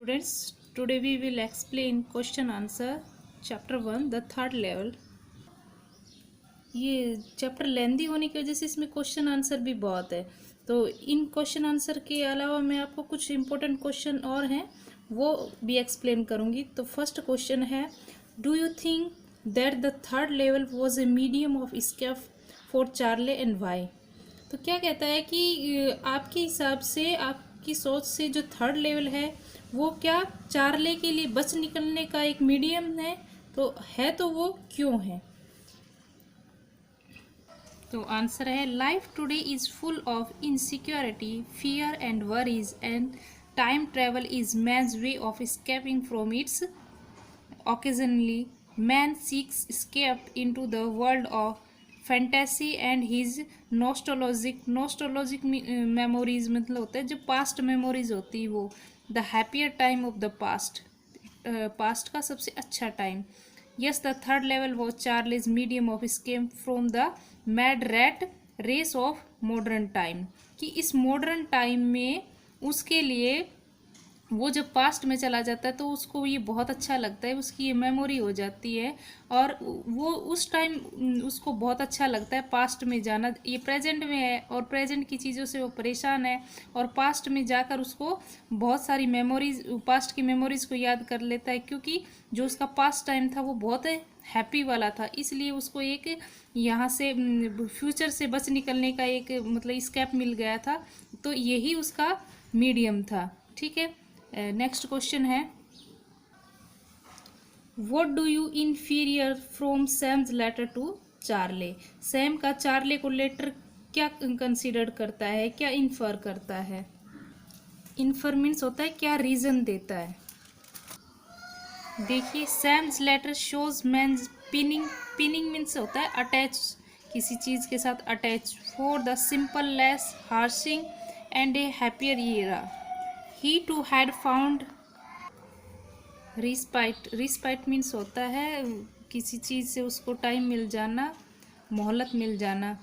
Students, today we will explain question answer chapter 1 the third level। ये chapter लेंदी होने की वजह से इसमें क्वेश्चन आंसर भी बहुत है। तो इन क्वेश्चन आंसर के अलावा मैं आपको कुछ इंपॉर्टेंट क्वेश्चन और हैं वो भी एक्सप्लेन करूँगी। तो फर्स्ट क्वेश्चन है, do you think that the third level was a medium of escape for Charley and why. तो क्या कहता है कि आपके हिसाब से, आपकी सोच से जो थर्ड लेवल है वो क्या चार्ले के लिए बच निकलने का एक मीडियम है, तो वो क्यों है। तो आंसर है, life today is full of insecurity, fear and worries, and time travel is man's way of escaping from its. Occasionally, man seeks escape into the world of fantasy and his nostalgic memories, मतलब होता है जो past memories होती है वो the happier time of the past का सबसे अच्छा time. Yes, the third level was Charley's medium of escape from the mad rat race of modern time. कि इस मॉडर्न टाइम में उसके लिए वो जब पास्ट में चला जाता है तो उसको ये बहुत अच्छा लगता है, उसकी ये मेमोरी हो जाती है और वो उस टाइम उसको बहुत अच्छा लगता है पास्ट में जाना। ये प्रेजेंट में है और प्रेजेंट की चीज़ों से वो परेशान है और पास्ट में जाकर उसको बहुत सारी मेमोरीज, पास्ट की मेमोरीज को याद कर लेता है, क्योंकि जो उसका पास्ट टाइम था वो बहुत हैप्पी वाला था। इसलिए उसको एक यहाँ से फ्यूचर से बच निकलने का एक मतलब स्केप मिल गया था, तो यही उसका मीडियम था। ठीक है, नेक्स्ट क्वेश्चन है, what do you inferior from Sam's letter to Charley. Sam का चार्ले को लेटर क्या कंसीडर करता है, क्या इन्फर करता है। इन्फर मीन्स होता है क्या रीजन देता है। देखिए, Sam's letter shows man's pining means होता है अटैच, किसी चीज़ के साथ attach, for the simple less harshing and a happier era. He too had found respite। respite means होता है किसी चीज़ से उसको टाइम मिल जाना, मोहलत मिल जाना,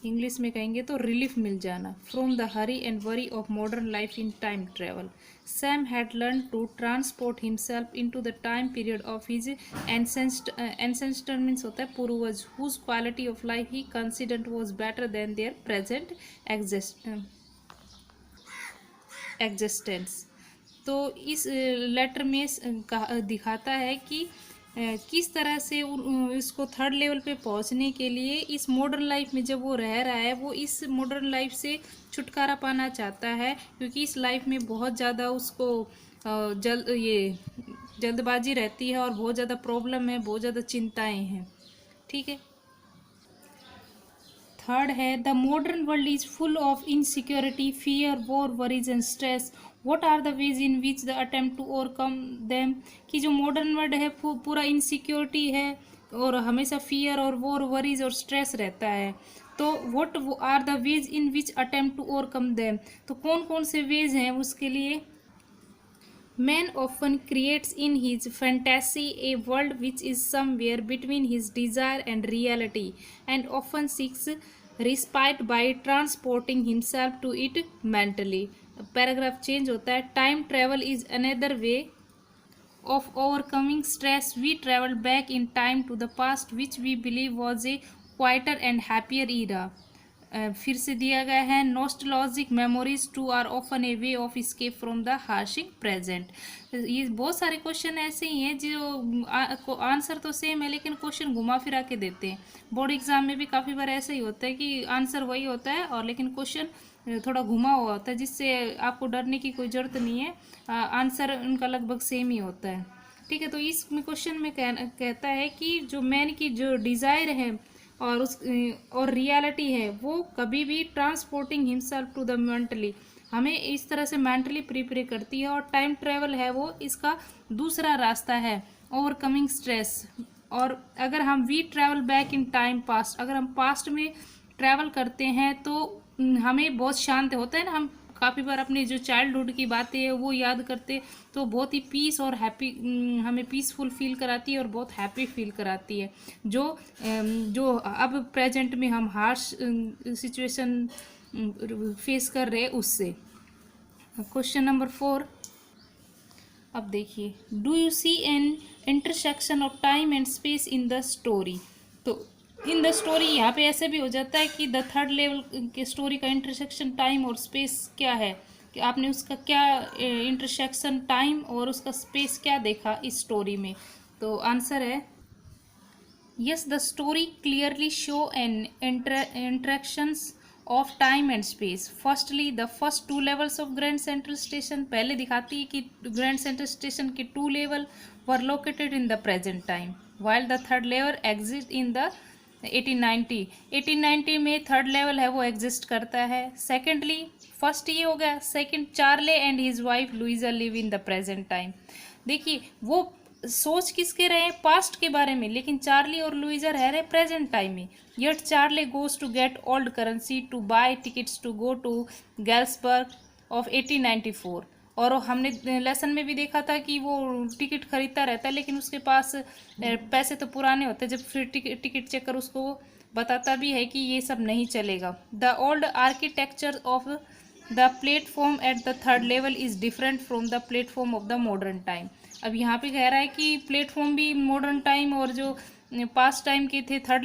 इंग्लिश में कहेंगे तो रिलीफ मिल जाना, from the hurry and worry of modern life in time travel. Sam had learn to transport himself into the time period of his ancestor means होता है पूर्वज, whose quality of life he considered was better than their present existence. तो इस letter में दिखाता है कि किस तरह से इसको थर्ड लेवल पे पहुंचने के लिए इस मॉडर्न लाइफ में जब वो रह रहा है, वो इस मॉडर्न लाइफ से छुटकारा पाना चाहता है, क्योंकि इस लाइफ में बहुत ज़्यादा उसको जल्दबाजी रहती है और बहुत ज़्यादा प्रॉब्लम है, बहुत ज़्यादा चिंताएं हैं। ठीक है, थर्ड है, the modern world is full of insecurity, fear, war, worries and stress. What are the ways in which the attempt to overcome them. कि जो मॉडर्न वर्ल्ड है पूरा इनसिक्योरिटी है और हमेशा फियर और वॉर, वरीज और स्ट्रेस रहता है। तो what are the ways in which attempt to overcome them. तो कौन कौन से वेज हैं उसके लिए। Man often creates in his fantasy a world which is somewhere between his desire and reality, and often seeks respite by transporting himself to it mentally। Paragraph change होता है, time travel is another way of overcoming stress. We travel back in time to the past which we believe was a quieter and happier era। फिर से दिया गया है, nostalgic memories too are often a way of escape from the harshing present. ये बहुत सारे question ऐसे ही हैं जो आंसर तो सेम है लेकिन क्वेश्चन घुमा फिरा के देते हैं। बोर्ड एग्जाम में भी काफ़ी बार ऐसा ही होता है कि आंसर वही होता है और लेकिन क्वेश्चन थोड़ा घुमा हुआ होता है, जिससे आपको डरने की कोई ज़रूरत नहीं है, आंसर उनका लगभग सेम ही होता है। ठीक है, तो इस क्वेश्चन में कहता है कि जो मैन की जो डिज़ायर है और रियलिटी है वो कभी भी transporting himself to the mentally, हमें इस तरह से मेंटली प्रिपेयर करती है, और टाइम ट्रेवल है वो इसका दूसरा रास्ता है, ओवरकमिंग स्ट्रेस। और अगर हम we travel back in time past, अगर हम पास्ट में ट्रैवल करते हैं तो हमें बहुत शांत होता है ना, हम काफ़ी बार अपने जो चाइल्डहुड की बातें हैं वो याद करते तो बहुत ही पीस और हैप्पी, हमें पीसफुल फील कराती है और बहुत हैप्पी फील कराती है। जो अब प्रेजेंट में हम हार्श सिचुएशन फेस कर रहे हैं उससे। Question number 4। अब देखिए, do you see an intersection of time and space in the story. तो इन द स्टोरी यहाँ पे ऐसे भी हो जाता है कि द थर्ड लेवल के स्टोरी का इंटरसेक्शन टाइम और स्पेस क्या है, कि आपने उसका क्या इंटरसेक्शन टाइम और उसका स्पेस क्या देखा इस स्टोरी में। तो आंसर है yes, the story clearly show an interactions of time and space. Firstly, the first two levels of Grand Central Station पहले दिखाती है कि Grand Central Station के two level were located in the present time, while the third level exists in the 1890। 1890 में third level है वो exist करता है। सेकेंडली, फर्स्ट ये हो गया। Second, Charlie and his wife Luisa live in the present time. देखिए, वो सोच किसके रहे हैं, पास्ट के बारे में, लेकिन चार्ली और लुइजा रह रहे प्रेजेंट टाइम में। Yet Charley goes to get old currency to buy tickets to go to Galesburg of 1894। और हमने लेसन में भी देखा था कि वो टिकट खरीदता रहता है, लेकिन उसके पास पैसे तो पुराने होते हैं। जब फिर टिकट चेक कर उसको बताता भी है कि ये सब नहीं चलेगा। The old architecture of the platform at the third level is different from the platform of the modern time. अब यहाँ पे कह रहा है कि प्लेटफॉर्म भी मॉडर्न टाइम और जो पास्ट टाइम के थे थर्ड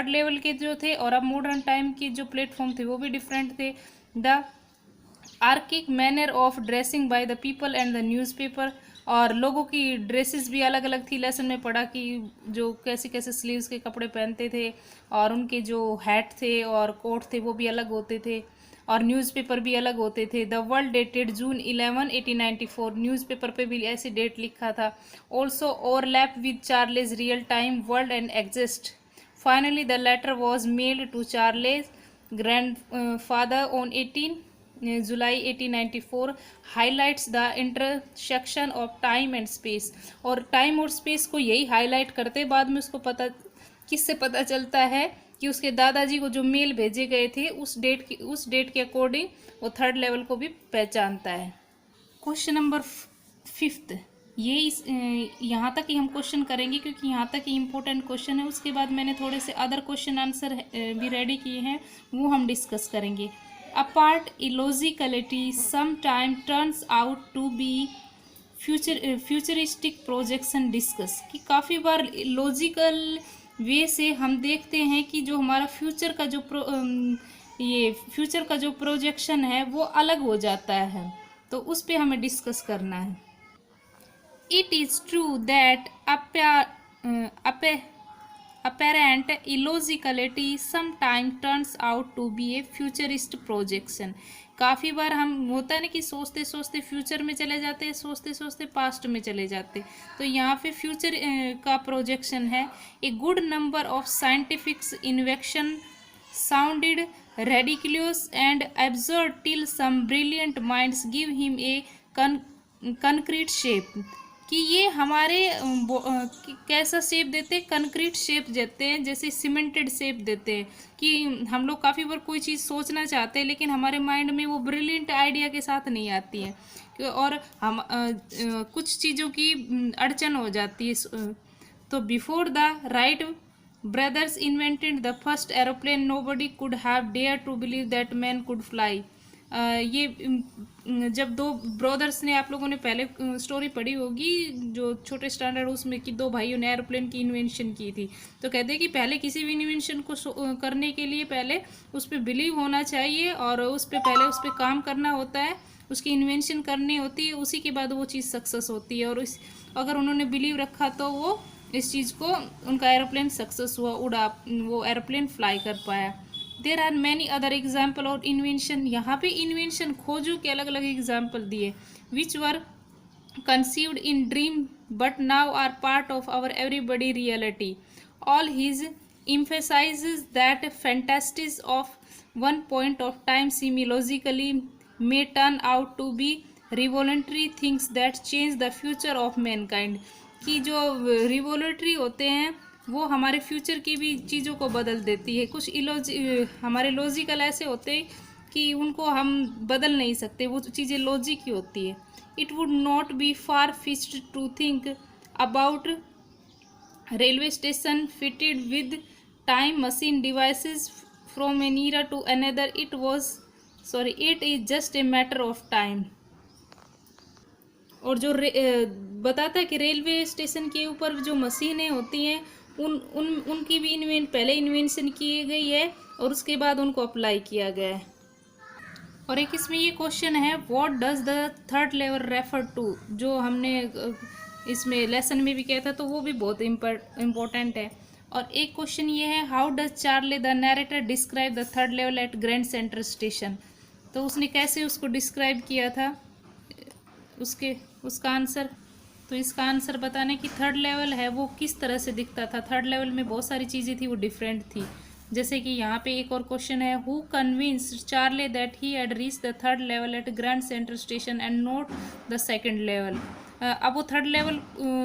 लेवल के जो थे, और अब मॉडर्न टाइम के जो प्लेटफॉर्म थे वो भी डिफरेंट थे। The archaic manner of dressing by the people and the newspaper, और लोगों की ड्रेसेस भी अलग अलग थी। लेसन में पढ़ा कि जो कैसे कैसे स्लीव्स के कपड़े पहनते थे, और उनके जो हैट थे और कोट थे वो भी अलग होते थे, और न्यूज़पेपर भी अलग होते थे। The world dated June 11 1894, newspaper पे भी ऐसी डेट लिखा था। Also overlap with Charley's real time world and exist. Finally the letter was mailed to Charley's grandfather on 18 July 1894, highlights the intersection of time and space. और time और space को यही highlight करते, बाद में उसको किससे पता चलता है कि उसके दादाजी को जो मेल भेजे गए थे उस डेट के अकॉर्डिंग वो थर्ड लेवल को भी पहचानता है। क्वेश्चन नंबर 5, ये यहाँ तक ही हम क्वेश्चन करेंगे क्योंकि यहाँ तक ही इम्पोर्टेंट क्वेश्चन है। उसके बाद मैंने थोड़े से अदर क्वेश्चन आंसर भी रेडी किए हैं, वो हम डिस्कस करेंगे। Apart illogicality sometime turns out to be futuristic projection discuss, कि काफ़ी बार लॉजिकल वे से हम देखते हैं कि जो हमारा फ्यूचर का जो प्रोजेक्शन है वो अलग हो जाता है, तो उस पे हमें डिस्कस करना है। It is true that apparent illogicality sometime turns out to be a futurist projection। काफ़ी बार हम होता है ना कि सोचते सोचते फ्यूचर में चले जाते हैं, सोचते सोचते पास्ट में चले जाते, तो यहाँ पे फ्यूचर का प्रोजेक्शन है। A good number of scientific invention sounded ridiculous and absurd till some brilliant minds give him a concrete shape, कि ये हमारे कैसा शेप देते हैं, कंक्रीट शेप देते हैं, जैसे सीमेंटेड शेप देते हैं। कि हम लोग काफ़ी बार कोई चीज़ सोचना चाहते हैं लेकिन हमारे माइंड में वो ब्रिलियंट आइडिया के साथ नहीं आती है, और हम कुछ चीज़ों की अड़चन हो जाती है। तो before the Wright brothers invented the first aeroplane nobody could have dare to believe that man could fly. ये जब दो ब्रदर्स ने, आप लोगों ने पहले स्टोरी पढ़ी होगी जो छोटे स्टैंडर्ड उसमें, कि दो भाइयों ने एरोप्लेन की इन्वेंशन की थी, तो कहते हैं कि पहले किसी भी इन्वेंशन को करने के लिए पहले उस पर बिलीव होना चाहिए और पहले उस पर काम करना होता है, उसकी इन्वेंशन करनी होती है, उसी के बाद वो चीज़ सक्सेस होती है। और अगर उन्होंने बिलीव रखा तो वो इस चीज़ को, उनका एरोप्लेन सक्सेस हुआ, वो एरोप्लेन फ्लाई कर पाया। There are many other example और इन्वेंशन, यहाँ पे इन्वेंशन खोजों के अलग अलग एग्जाम्पल दिए, विच वर conceived in dream but now are part of our everybody reality. All his emphasizes that fantasies of one point of time semi-logically may turn out to be revolutionary things that change the future of mankind। कि जो रिवोल्यूटरी होते हैं वो हमारे future की भी चीज़ों को बदल देती है। कुछ हमारे लॉजिकल ऐसे होते हैं कि उनको हम बदल नहीं सकते, वो चीज़ें लॉजिक की होती है। It would not be far-fetched to think about railway station fitted with time machine devices from an era to another. It is just a matter of time. और जो बताता है कि रेलवे स्टेशन के ऊपर जो मशीनें होती हैं उनकी भी पहले इन्वेंशन की गई है और उसके बाद उनको अप्लाई किया गया है। और एक इसमें ये क्वेश्चन है, what does the third level refer to, जो हमने इसमें लेसन में भी किया था, तो वो भी बहुत इम्पोर्टेंट है। और एक क्वेश्चन ये है, how does Charley the narrator describe the third level at Grand Central Station, तो उसने कैसे उसको डिस्क्राइब किया था, उसका आंसर, तो इसका आंसर बताने की थर्ड लेवल है वो किस तरह से दिखता था। थर्ड लेवल में बहुत सारी चीज़ें थी वो डिफरेंट थी। जैसे कि यहाँ पे एक और क्वेश्चन है, who convinced Charley that he had reach the third level at Grand Central Station and not the second level. अब वो थर्ड लेवल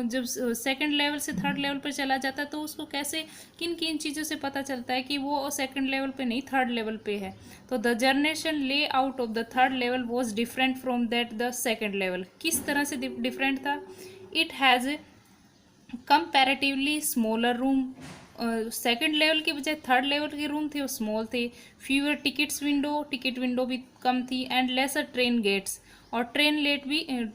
जब सेकंड लेवल से थर्ड लेवल पर चला जाता है तो उसको कैसे, किन किन चीज़ों से पता चलता है कि वो सेकंड लेवल पे नहीं थर्ड लेवल पे है। तो द जनरेशन ले out of the third level was different from that the second level, किस तरह से डिफरेंट था। It has comparatively smaller room, second level के बजाय थर्ड लेवल के रूम थे वो स्मॉल थे। फ्यूअर टिकट विंडो भी कम थी एंड लेसर ट्रेन गेट्स, और ट्रेन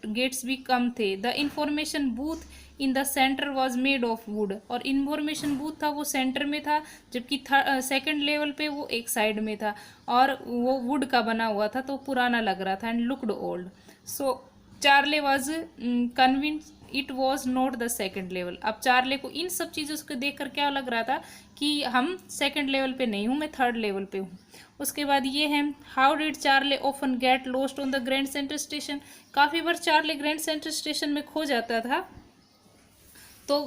गेट्स भी कम थे। The information booth in the centre was made of would, और इंफॉर्मेशन बूथ था वो सेंटर में था, जबकि सेकंड लेवल पे वो एक साइड में था और वो वुड का बना हुआ था तो पुराना लग रहा था and looked old. So Charlie was convince it was not the second level. अब चार्ले को इन सब चीज़ों को देख कर क्या लग रहा था कि हम सेकेंड लेवल पे नहीं हूँ, मैं थर्ड लेवल पे हूँ। उसके बाद ये है, how did Charlie often get lost on the grand Central station, काफ़ी बार चार्ले ग्रैंड सेंट्रल स्टेशन में खो जाता था। तो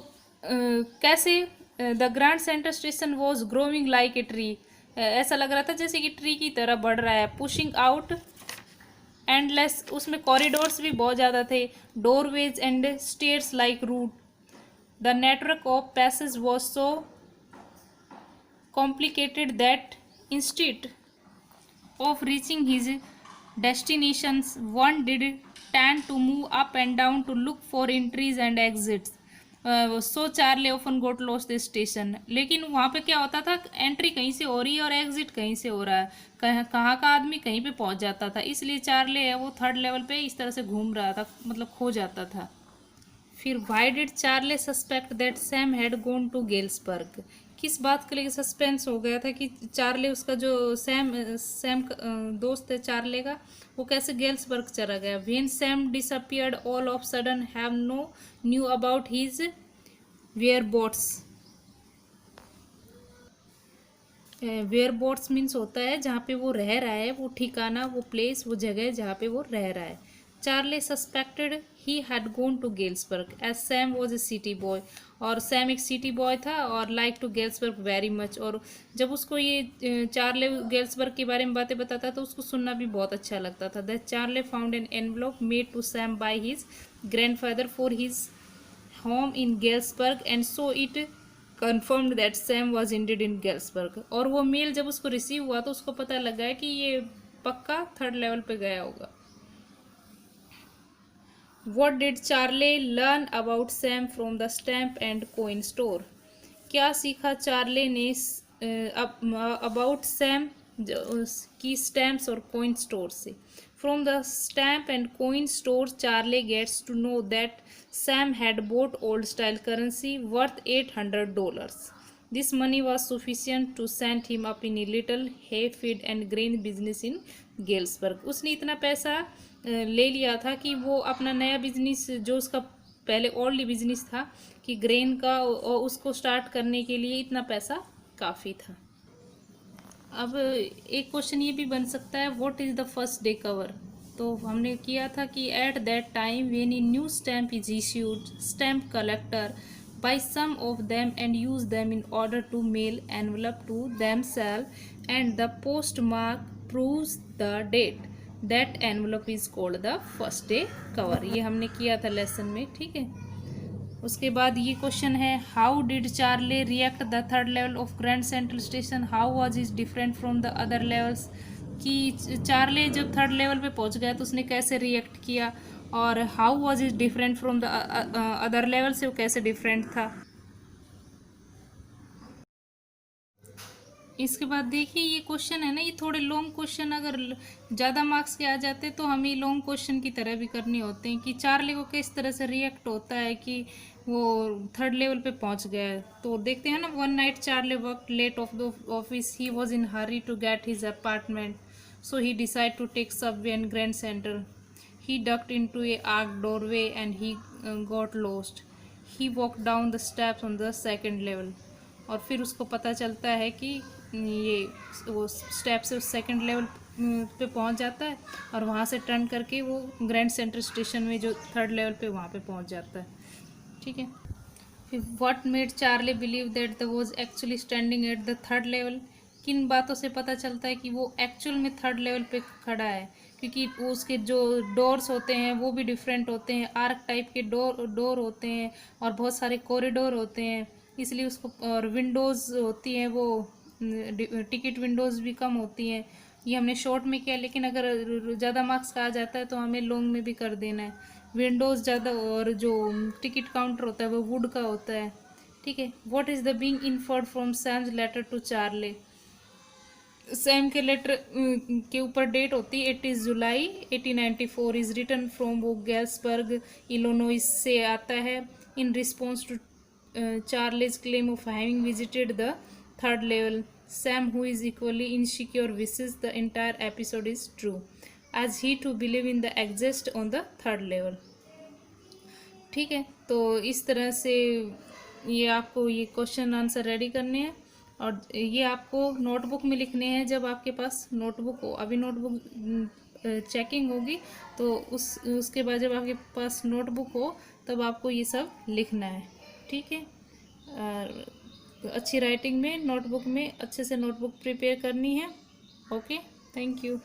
कैसे, the grand Central station was growing like a tree, ऐसा लग रहा था जैसे कि ट्री की तरह बढ़ रहा है। पुशिंग आउट एंडलेस, उसमें कॉरिडोर्स भी बहुत ज़्यादा थे। Doorways and stairs like root, the network of passage was so complicated that instead of reaching his destinations one did tend to move up and down to look for entries and exits. So Charlie often got lost the station, लेकिन वहाँ पे क्या होता था, entry कहीं से हो रही है और एग्जिट कहीं से हो रहा है, कहाँ का आदमी कहीं पे पहुँच जाता था, इसलिए चार्ले है वो थर्ड लेवल पे इस तरह से घूम रहा था, मतलब खो जाता था। फिर why did Charley suspect that Sam had gone to Galesburg, किस बात के लिए सस्पेंस हो गया था कि चार्ले, उसका जो सैम दोस्त है चार्ले का, वो कैसे गेल्सबर्ग चला गया। When Sam disappeared all of sudden have no new about his whereabouts, whereabouts means होता है जहाँ पे वो रह रहा है, वो ठिकाना, वो प्लेस, वो जगह जहाँ पे वो रह रहा है। Charley suspected he had gone to Galesburg as Sam was a city boy, और सैम एक सिटी बॉय था और like to Galesburg very much, और जब उसको ये चार्ले गेल्सबर्ग के बारे में बातें बताता तो उसको सुनना भी बहुत अच्छा लगता था। That Charley found an envelope made to Sam by his grandfather for his home in Galesburg and so it confirmed that Sam was indeed in Galesburg, और वो मेल जब उसको रिसीव हुआ तो उसको पता लगा है कि ये पक्का थर्ड लेवल पे गया होगा। What did Charlie learn about Sam from the stamp and coin store? क्या सीखा चार्ले ने अबाउट सैम की स्टैम्प्स और कॉइन स्टोर से। From the stamp and coin store Charley gets to know that Sam had bought old style currency worth $800. This money was sufficient to send him up in a little hay feed and grain business in Galesburg. उसने इतना पैसा ले लिया था कि वो अपना नया बिजनेस, जो उसका पहले ओल्ड बिजनेस था कि ग्रेन का, और उसको स्टार्ट करने के लिए इतना पैसा काफ़ी था। अब एक क्वेश्चन ये भी बन सकता है, what is the first day cover, तो हमने किया था कि at that time when a new stamp is issued stamp collector by some of them and use them in order to mail envelope to themselves and the postmark proves the date, that envelope is called the first day cover। ये हमने किया था lesson में, ठीक है। उसके बाद ये क्वेश्चन है, how did Charlie react the third level of grand Central station, how was is different from the other levels, कि चार्ले जब थर्ड लेवल पे पहुंच गया तो उसने कैसे रिएक्ट किया, और how was is different from the other level से वो कैसे डिफरेंट था। इसके बाद देखिए ये क्वेश्चन है ना, ये थोड़े लॉन्ग क्वेश्चन, अगर ज़्यादा मार्क्स के आ जाते तो हमें लॉन्ग क्वेश्चन की तरह भी करने होते हैं कि चार्ली को किस तरह से रिएक्ट होता है कि वो थर्ड लेवल पे पहुंच गया है। तो देखते हैं ना, one night Charlie work late of the office, he was in hurry to get his apartment, so he decided to take subway and Grand Center. He ducked into a arched doorway and he got lost. He walked down the steps on the second level. और फिर उसको पता चलता है कि ये वो step से उस सेकंड लेवल पे पहुंच जाता है और वहाँ से टर्न करके वो ग्रैंड सेंटर स्टेशन में जो थर्ड लेवल पे वहाँ पे पहुंच जाता है। ठीक है। फिर what made Charlie believe that the was actually standing at the third level, किन बातों से पता चलता है कि वो एक्चुअल में थर्ड लेवल पे खड़ा है, क्योंकि वो उसके जो डोर्स होते हैं वो भी डिफरेंट होते हैं, आर्क टाइप के डोर होते हैं और बहुत सारे कॉरिडोर होते हैं, इसलिए उसको, और विंडोज़ होती हैं वो टिकट विंडोज़ भी कम होती हैं। ये हमने शॉर्ट में किया, लेकिन अगर ज़्यादा मार्क्स का आ जाता है तो हमें लॉन्ग में भी कर देना है। विंडोज़ ज़्यादा, और जो टिकट काउंटर होता है वो वुड का होता है। ठीक है। What is the being inferred from Sam's letter to Charlie, Sam के लेटर के ऊपर डेट होती है 21 जुलाई 1894, इज रिटर्न फ्रॉम वो गैल्सबर्ग इलोनोइस से आता है in response to Charley's claim of having visited the third level. Sam who is equally insecure wishes the entire episode is true as he to believe in the exist on the third level. ठीक है। तो इस तरह से ये आपको ये question answer ready करने हैं और ये आपको नोटबुक में लिखने हैं जब आपके पास नोटबुक हो। अभी नोटबुक चेकिंग होगी तो उसके बाद जब आपके पास नोटबुक हो तब आपको ये सब लिखना है। ठीक है। अच्छी राइटिंग में नोटबुक में अच्छे से नोटबुक प्रिपेयर करनी है। Okay, thank you.